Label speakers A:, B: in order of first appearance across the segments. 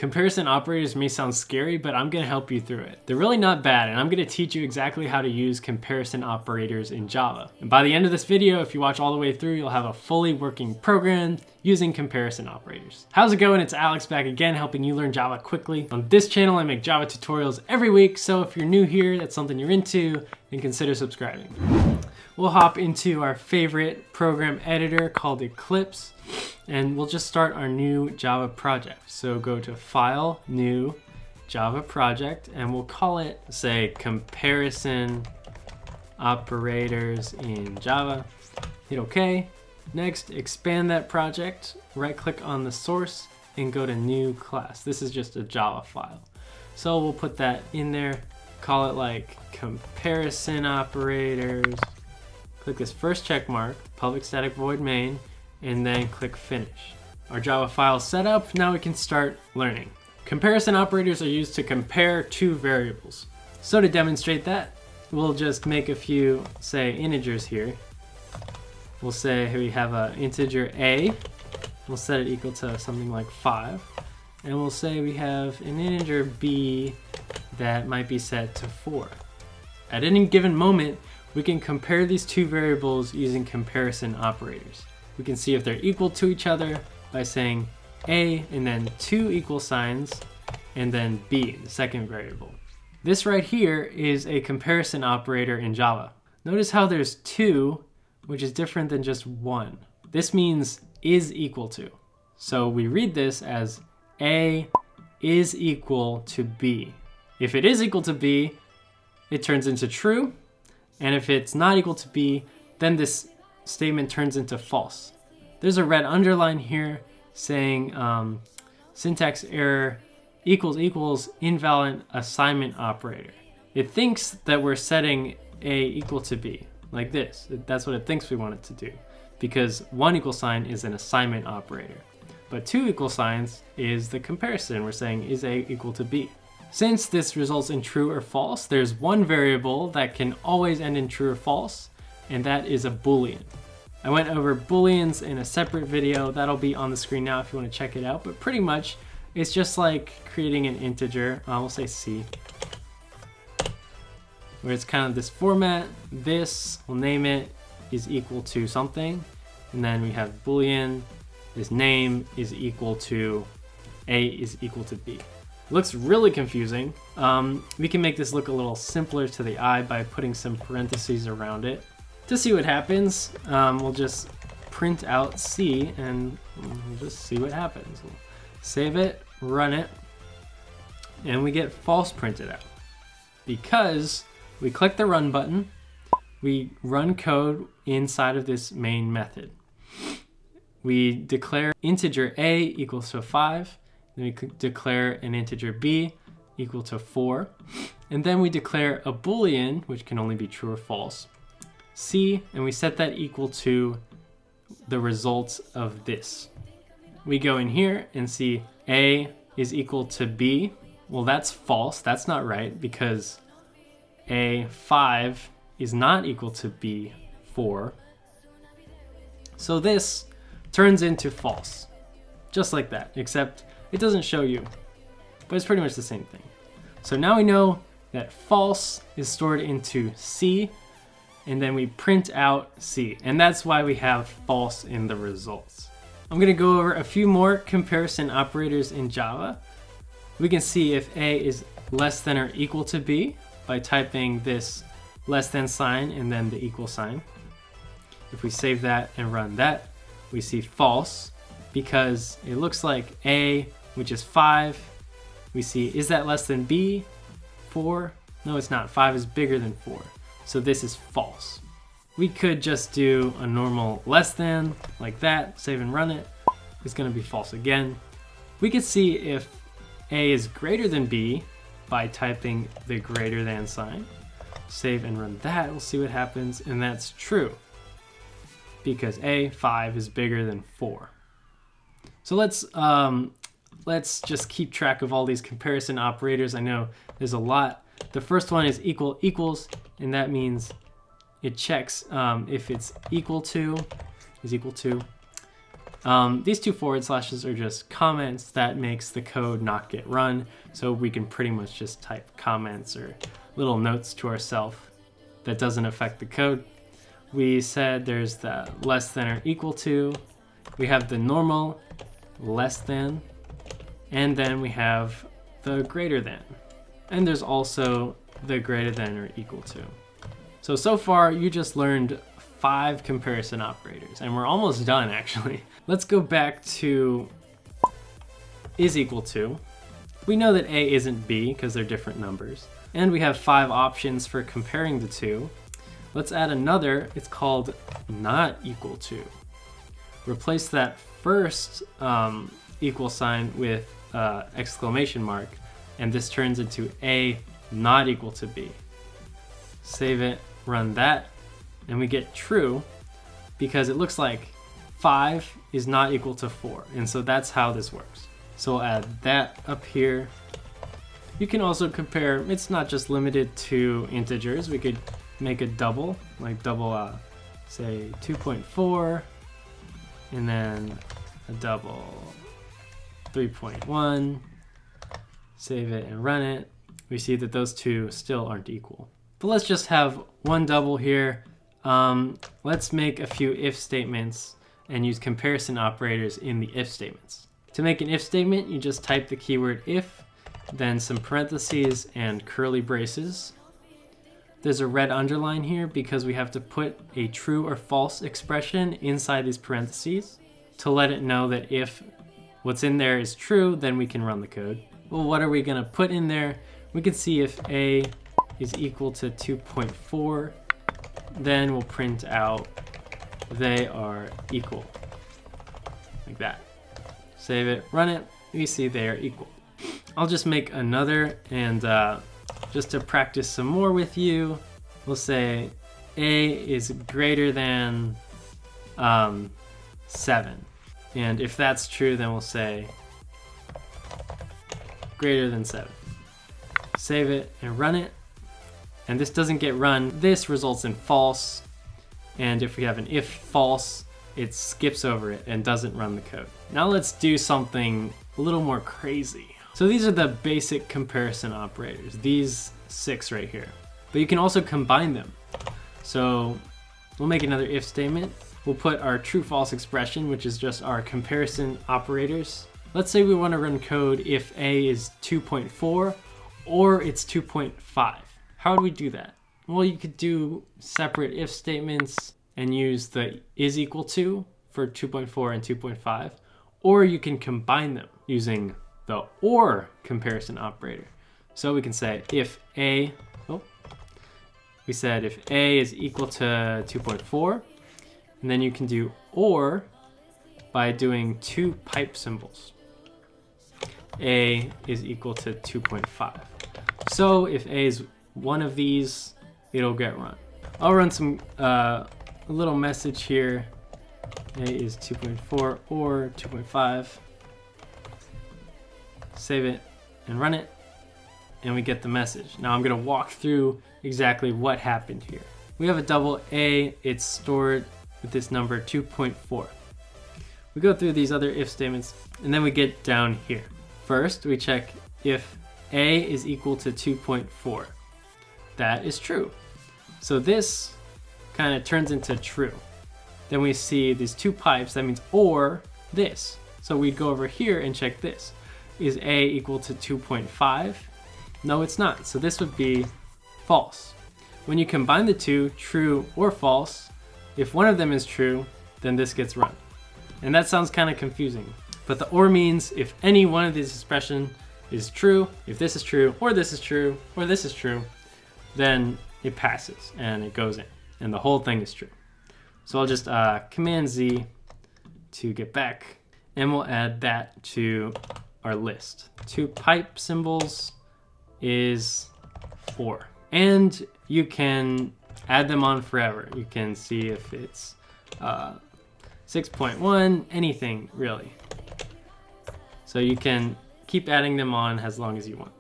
A: Comparison operators may sound scary, but I'm gonna help you through it. They're really not bad, and I'm gonna teach you exactly how to use comparison operators in Java. And by the end of this video, if you watch all the way through, you'll have a fully working program using comparison operators. How's it going? It's Alex back again, helping you learn Java quickly. On this channel, I make Java tutorials every week, so if you're new here, that's something you're into, then consider subscribing. We'll hop into our favorite program editor called Eclipse, and we'll just start our new Java project. So go to File, New, Java Project, and we'll call it, say, Comparison Operators in Java. Hit OK. Next, expand that project, right-click on the source, and go to New Class. This is just a Java file. So we'll put that in there, call it like Comparison Operators. Click this first check mark, public static void main, and then click finish. Our Java file is set up, now we can start learning. Comparison operators are used to compare two variables. So to demonstrate that, we'll just make a few, say, integers here. We'll say we have an integer a, we'll set it equal to something like 5, and we'll say we have an integer b that might be set to 4. At any given moment, we can compare these two variables using comparison operators. We can see if they're equal to each other by saying a and then two equal signs and then b, the second variable. This right here is a comparison operator in Java. Notice how there's two, which is different than just one. This means is equal to. So we read this as a is equal to b. If it is equal to b, it turns into true. And if it's not equal to b, then this statement turns into false. There's a red underline here saying syntax error equals invalid assignment operator. It thinks that we're setting a equal to b, like this. That's what it thinks we want it to do, because one equal sign is an assignment operator. But two equal signs is the comparison. We're saying is a equal to b. Since this results in true or false, there's one variable that can always end in true or false, and that is a Boolean. I went over Booleans in a separate video. That'll be on the screen now if you want to check it out, but pretty much it's just like creating an integer, we'll say C, where it's kind of this format. This, we'll name it, is equal to something, and then we have Boolean, this name is equal to A is equal to B. Looks really confusing. We can make this look a little simpler to the eye by putting some parentheses around it. To see what happens, we'll just print out C and we'll just see what happens. We'll save it, run it, and we get false printed out. Because we click the run button, we run code inside of this main method. We declare integer A equals to 5, then we declare an integer b equal to 4, and then we declare a Boolean, which can only be true or false, c, and we set that equal to the results of this. We go in here and see a is equal to b. Well, that's false. That's not right, because a5 is not equal to b4. So this turns into false, just like that, except it doesn't show you, but it's pretty much the same thing. So now we know that false is stored into C, and then we print out C, and that's why we have false in the results. I'm gonna go over a few more comparison operators in Java. We can see if A is less than or equal to B by typing this less than sign and then the equal sign. If we save that and run that, we see false, because it looks like A, which is 5, we see, is that less than B? 4? No, it's not. 5 is bigger than 4. So this is false. We could just do a normal less than, like that, save and run it. It's gonna be false again. We could see if A is greater than B by typing the greater than sign. Save and run that, we'll see what happens, and that's true, because A5 is bigger than 4. So let's just keep track of all these comparison operators. I know there's a lot. The first one is equals, and that means it checks if it's equal to, is equal to, These two forward slashes are just comments that makes the code not get run. So we can pretty much just type comments or little notes to ourselves that doesn't affect the code. We said there's the less than or equal to. We have the normal less than, and then we have the greater than. And there's also the greater than or equal to. So far you just learned 5 comparison operators, and we're almost done actually. Let's go back to is equal to. We know that A isn't B because they're different numbers. And we have 5 options for comparing the two. Let's add another, it's called not equal to. Replace that first equal sign with exclamation mark, and this turns into A not equal to B. Save it, run that, and we get true because it looks like 5 is not equal to 4, and so that's how this works. So we'll add that up here. You can also compare, it's not just limited to integers, we could make a double, like double, say 2.4, and then a double 3.1, save it and run it. We see that those two still aren't equal. But let's just have one double here. Let's make a few if statements and use comparison operators in the if statements. To make an if statement, you just type the keyword if, then some parentheses and curly braces. There's a red underline here because we have to put a true or false expression inside these parentheses to let it know that if what's in there is true, then we can run the code. Well, what are we gonna put in there? We can see if A is equal to 2.4, then we'll print out they are equal, like that. Save it, run it, we see they are equal. I'll just make another, and just to practice some more with you, we'll say A is greater than 7. And if that's true, then we'll say greater than 7. Save it and run it. And this doesn't get run. This results in false. And if we have an if false, it skips over it and doesn't run the code. Now let's do something a little more crazy. So these are the basic comparison operators, these 6 right here. But you can also combine them. So we'll make another if statement. We'll put our true-false expression, which is just our comparison operators. Let's say we want to run code if A is 2.4 or it's 2.5. How do we do that? Well, you could do separate if statements and use the is equal to for 2.4 and 2.5, or you can combine them using the or comparison operator. So we can say if A, we said if A is equal to 2.4, and then you can do or by doing 2 pipe symbols. A is equal to 2.5. So if A is one of these, it'll get run. I'll run some a little message here. A is 2.4 or 2.5. Save it and run it, and we get the message. Now I'm gonna walk through exactly what happened here. We have a double A, it's stored with this number 2.4. We go through these other if statements, and then we get down here. First, we check if A is equal to 2.4. That is true. So this kind of turns into true. Then we see these 2 pipes, that means or this. So we'd go over here and check this. Is A equal to 2.5? No, it's not. So this would be false. When you combine the two, true or false, if one of them is true, then this gets run. And that sounds kind of confusing. But the or means if any one of these expressions is true, if this is true, or this is true, or this is true, then it passes and it goes in. And the whole thing is true. So I'll just Command Z to get back, and we'll add that to our list. 2 pipe symbols is 4. And you can add them on forever. You can see if it's 6.1, anything really. So you can keep adding them on as long as you want.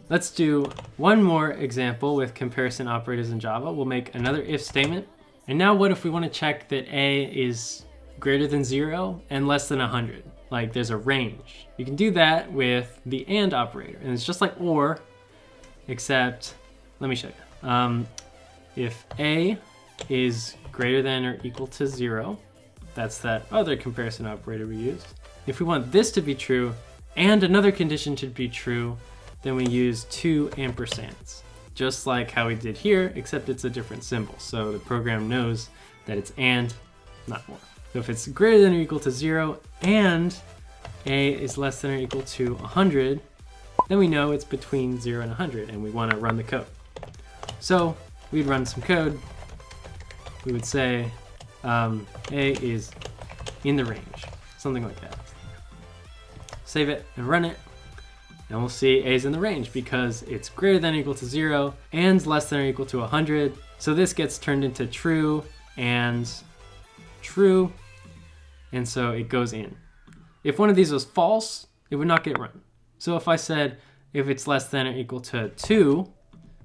A: Let's do one more example with comparison operators in Java. We'll make another if statement. And now what if we want to check that A is greater than 0 and less than 100. Like there's a range. You can do that with the AND operator, and it's just like OR, except, let me show you. If A is greater than or equal to 0, that's that other comparison operator we used. If we want this to be true and another condition to be true, then we use 2 ampersands. Just like how we did here, except it's a different symbol. So the program knows that it's AND, not OR. So if it's greater than or equal to 0 and A is less than or equal to 100, then we know it's between 0 and 100 and we want to run the code. So we'd run some code. We would say A is in the range, something like that. Save it and run it, and we'll see A is in the range because it's greater than or equal to 0 and less than or equal to 100. So this gets turned into true and true, and so it goes in. If one of these was false, it would not get run. So if I said if it's less than or equal to 2,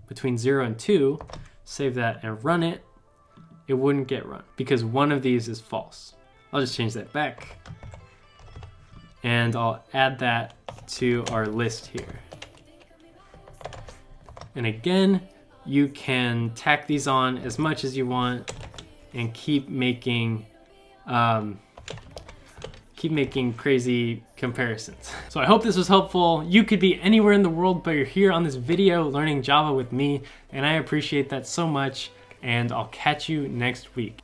A: between 0 and 2, save that and run it, it wouldn't get run because one of these is false. I'll just change that back, and I'll add that to our list here. And again, you can tack these on as much as you want and keep making crazy comparisons. So I hope this was helpful. You could be anywhere in the world, but you're here on this video learning Java with me, and I appreciate that so much, and I'll catch you next week.